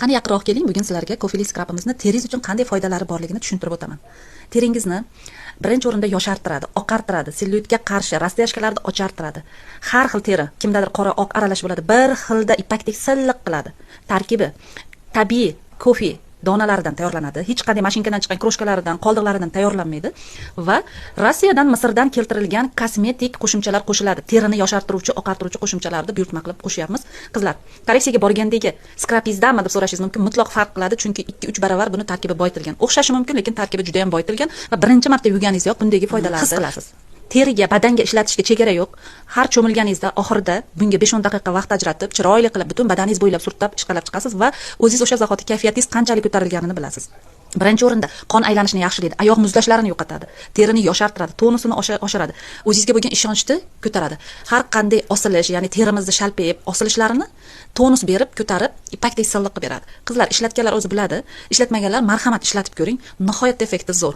Qani yaqinroq keling, bugun sizlarga kofeli skrabimizni teringiz uchun qanday foydalari borligini tushuntirib o'taman. Teringizni birinchi o'rinda yoshartiradi, oqartiradi, sellyulitga qarshi rostiyashkalarni ochartiradi. Har xil teri, kimdadir qora oq aralash bo'ladi, bir xilda ipakdek silliq qiladi. Tarkibi tabiiy kofe donalaridan tayyorlanadi. Hech qanday mashinkadan chiqqan kroshkalaridan, qoldiqlaridan tayyorlanmaydi va Rossiyadan, Misrdan keltirilgan kosmetik qo'shimchalar qo'shiladi. Terini yoshartiruvchi, oqartiruvchi qo'shimchalarni buyurtma qilib qo'shyapmiz. Qizlar, kolleksiyaga borgandagi skrabingizdanmi deb so'rashingiz mumkin. Mutlaq farq qiladi, chunki 2-3 barobar buni tarkibi boyitilgan. O'xshashi mumkin, lekin tarkibi juda ham boyitilgan va birinchi marta yuvganingizda bundagi foydalarni his qilasiz. Teriga, badanga ishlatishga chegara yo'q. Har cho'milganingizda oxirida bunga 5-10 daqiqa vaqt ajratib, chiroyli qilib butun badaningiz bo'ylab surtab, ishqalab chiqasiz va o'zingiz o'sha zahoti kayfiyatingiz qanchalik ko'tarilganini bilasiz. Birinchi o'rinda qon aylanishini yaxshilaydi, oyoq muzlashlarini yo'qotadi, terini yoshartiradi, tonusini oshiradi, o'zingizga bo'lgan ishonchni ko'taradi. Har qanday osilish, ya'ni terimizni shalpayib, osilishlarini tonus berib, ko'tarib, ipakdek silliq qilib beradi. Qizlar ishlatganlar o'zi biladi, ishlatmaganlar marhamat ishlatib ko'ring, nihoyatda effekti zo'r.